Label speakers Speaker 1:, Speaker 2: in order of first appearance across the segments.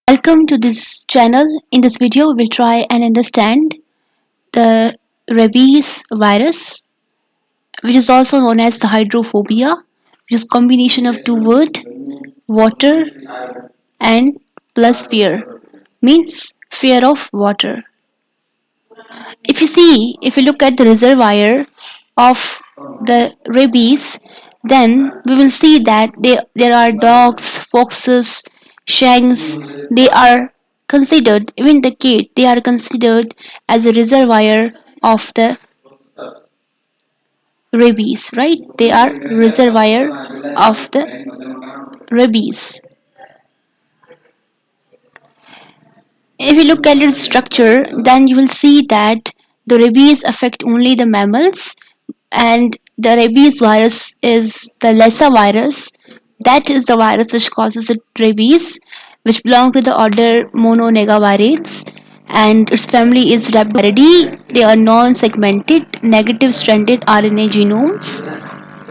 Speaker 1: Welcome to this channel. In this video, we'll try and understand the rabies virus, which is also known as the hydrophobia, which is combination of two words, water and plus fear, means fear of water. If you look at the reservoir of the rabies, then we will see that there are dogs, foxes, shanks. They are considered, even the cat, they are considered as a reservoir of the rabies, right? They are reservoir of the rabies. If you look at its structure, then you will see that the rabies affect only the mammals, and the rabies virus is the Lyssa virus. That is the virus which causes the rabies, which belong to the order Mononegaviridae, and its family is Rabies. They are non-segmented, negative-stranded RNA genomes,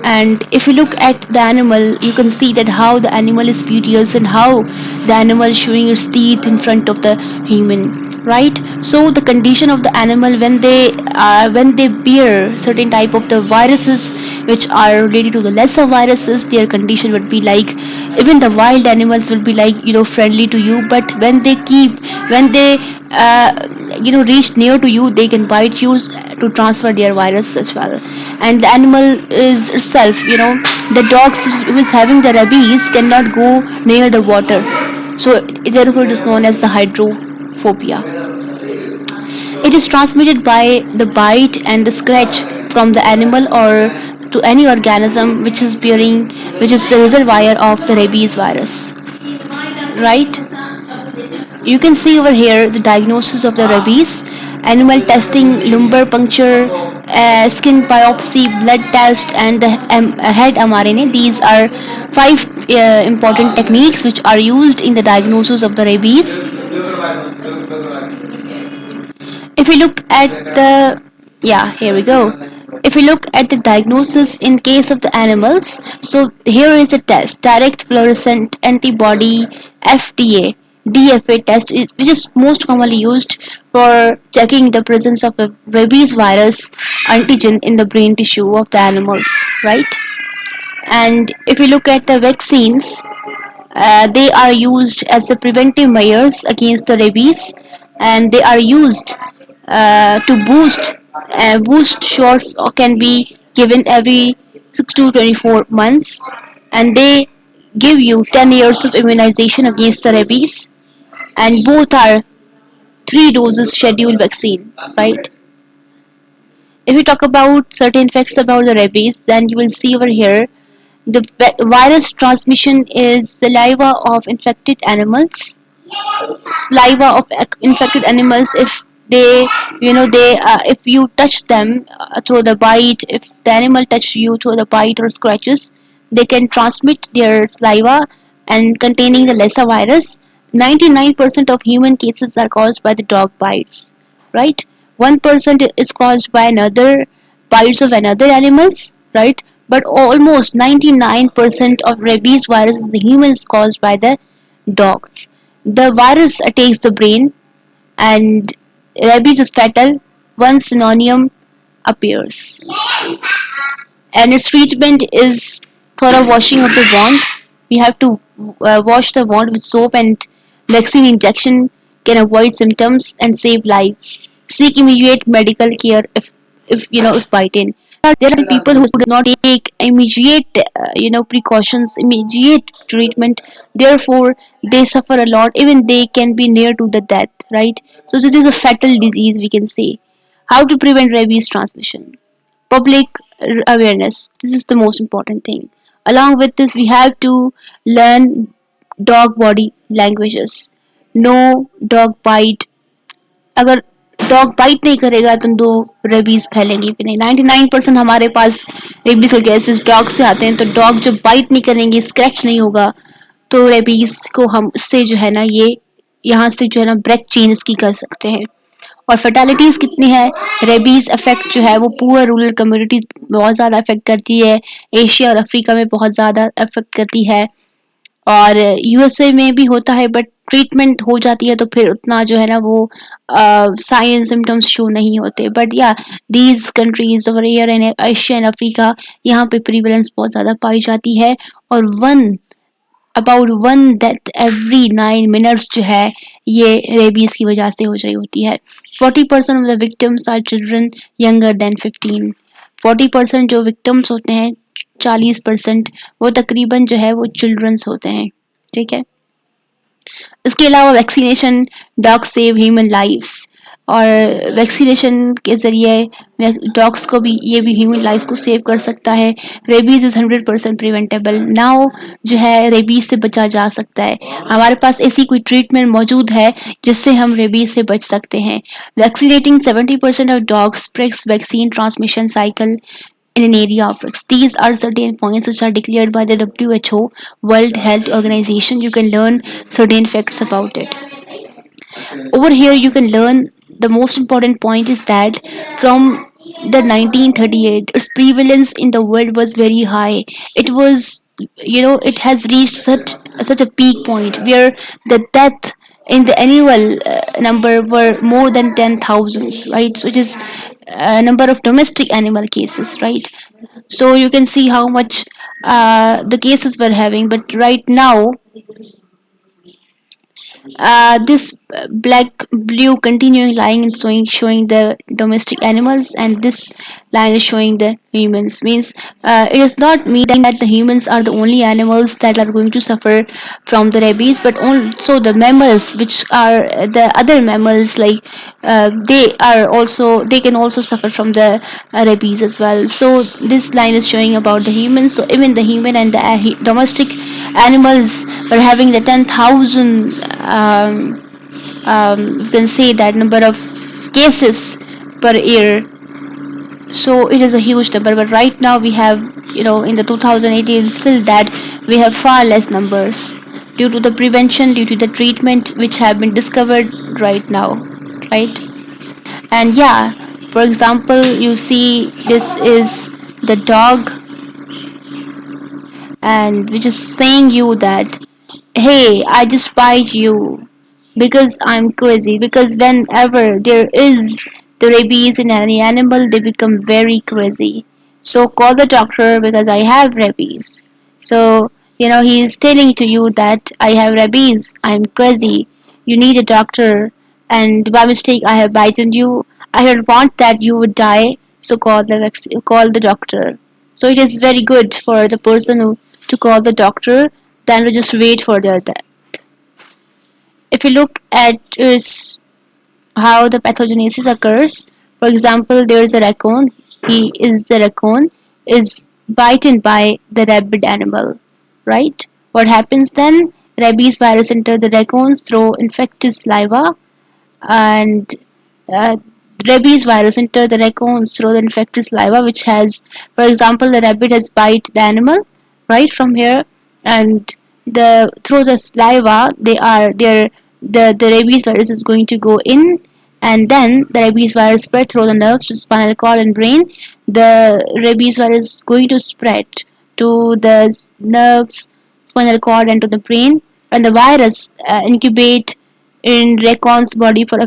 Speaker 1: and if you look at the animal, you can see that how the animal is furious and how the animal is showing its teeth in front of the human, right? So the condition of the animal when they bear certain type of the viruses which are related to the lesser viruses, their condition would be like, even the wild animals will be like, friendly to you, but when they reach near to you, they can bite you to transfer their virus as well. And the animal is itself, the dogs who is having the rabies cannot go near the water, so therefore it is known as the hydrophobia. It is transmitted by the bite and the scratch from the animal or to any organism which is the reservoir of the rabies virus, right? You can see over here the diagnosis of the rabies: animal testing, lumbar puncture, skin biopsy, blood test, and the head mRNA. These are five important techniques which are used in the diagnosis of the rabies. If we look at the yeah, here we go. If we look at the diagnosis in case of the animals, so here is a test: direct fluorescent antibody FDA DFA test, which is most commonly used for checking the presence of a rabies virus antigen in the brain tissue of the animals, right? And if we look at the vaccines, they are used as a preventive measures against the rabies, and they are used to boost shots or can be given every 6 to 24 months, and they give you 10 years of immunization against the rabies, and both are 3 doses scheduled vaccine, right? If we talk about certain facts about the rabies, then you will see over here the virus transmission is saliva of infected animals. If they if you touch them through the bite, if the animal touch you through the bite or scratches, they can transmit their saliva and containing the Lyssa virus. 99% of human cases are caused by the dog bites, right? 1% is caused by another bites of another animals, right? But almost 99% of rabies virus in the human is caused by the dogs. The virus attacks the brain, and rabies is fatal once synonym appears. And its treatment is thorough washing of the wound. We have to wash the wound with soap, and vaccine injection can avoid symptoms and save lives. Seek immediate medical care if bitten. There are people who do not take immediate precautions, immediate treatment. Therefore, they suffer a lot. Even they can be near to the death, right? So this is a fatal disease, we can say. How to prevent rabies transmission? Public awareness. This is the most important thing. Along with this, we have to learn dog body languages. No dog bite. अगर dog bite नहीं करेगा तो rabies फैलेंगी भी नहीं. 99% हमारे पास rabies के cases dog से आते हैं, तो डॉग जब बाइट नहीं करेंगे, स्क्रैच नहीं होगा, तो रेबीज को हम उससे जो है ना, ये यहाँ से जो है ना ब्रेक चेन इसकी कर सकते हैं. और फर्टेलिटीज कितनी है? रेबीज अफेक्ट जो है वो पुअर रूरल कम्युनिटीज बहुत ज़्यादा अफेक्ट करती है. एशिया और अफ्रीका में बहुत ज़्यादा अफेक्ट करती है. और यूएसए में भी होता है, बट ट्रीटमेंट हो जाती है तो फिर उतना जो है ना वो साइन एंड सिम्टम्स शो नहीं होते. बट या these countries over here in Asia and Africa, यहाँ पे प्रीवलेंस बहुत ज़्यादा पाई जाती है. और about one death every 9 minutes जो है ये रेबीज की वजह से हो रही होती है. 40% of the victims are children younger than 15. 40% जो विक्टिम्स होते हैं, 40% वो तकरीबन जो है वो चिल्ड्रंस होते हैं. ठीक है. इसके अलावा vaccination dog save human lives, और वैक्सीनेशन के ज़रिए डॉग्स को भी, ये भी ह्यूमन लाइव्स को सेव कर सकता है. Rabies is 100% preventable. नाउ जो है रेबीज़ से बचा जा सकता है. हमारे पास ऐसी कोई ट्रीटमेंट मौजूद है जिससे हम रेबीज़ से बच सकते हैं. Vaccinating 70% of dogs breaks vaccine transmission cycle in an area of risk. These are certain points which are declared by the WHO, World Health Organization. You can learn certain facts about it. Over here you can learn the most important point is that from the 1938 its prevalence in the world was very high. It was, it has reached such a peak point where the death in the annual number were more than 10,000, right? So it is a number of domestic animal cases, right? So you can see how much the cases were having. But right now this black blue continuing line is showing the domestic animals, and this line is showing the humans. Means it does not mean that the humans are the only animals that are going to suffer from the rabies, but also the mammals, which are the other mammals, like they can also suffer from the rabies as well. So this line is showing about the humans. So even the human and the domestic animals were having the 10,000, you can say that number of cases per year. So it is a huge number. But right now we have, in the 2018, still that we have far less numbers due to the prevention, due to the treatment which have been discovered right now, right? And yeah, for example, you see this is the dog, and which is saying you that, hey, I just bite you because I'm crazy. Because whenever there is the rabies in any animal, they become very crazy. So call the doctor because I have rabies. So, he's telling to you that I have rabies, I'm crazy, you need a doctor, and by mistake I have bitten you. I don't want that you would die, so call the doctor. So it is very good for the person to call the doctor than to just wait for their death. If you look at how the pathogenesis occurs, for example, there is a raccoon. The raccoon is bitten by the rabid animal, right? What happens then? Rabies virus enter the raccoons through infected saliva, and uh, rabies virus enter the raccoons through the infected saliva, which has, for example, the rabbit has bite the animal right from here, and the through the saliva they are there. The rabies virus is going to go in, and then the rabies virus spread through the nerves to spinal cord and brain. The rabies virus is going to spread to the nerves, spinal cord, and to the brain, and the virus incubate in raccoon's body for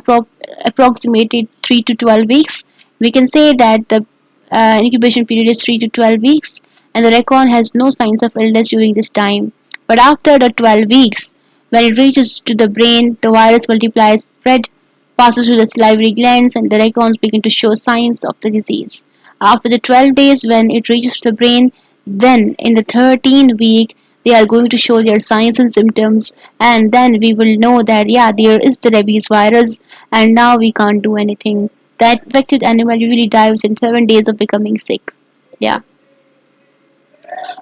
Speaker 1: approximately 3 to 12 weeks. We can say that the incubation period is 3 to 12 weeks, and the raccoon has no signs of illness during this time. But after the 12 weeks, when it reaches to the brain, the virus multiplies, spread, passes through the salivary glands, and the raccoons begin to show signs of the disease. After the 12 days, when it reaches the brain, then in the 13th week, they are going to show their signs and symptoms, and then we will know that, yeah, there is the rabies virus, and now we can't do anything. That infected animal usually dies within 7 days of becoming sick. Yeah.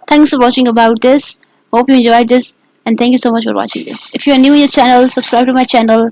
Speaker 1: Thanks for watching about this. Hope you enjoyed this, and thank you so much for watching this. If you are new in the channel, subscribe to my channel,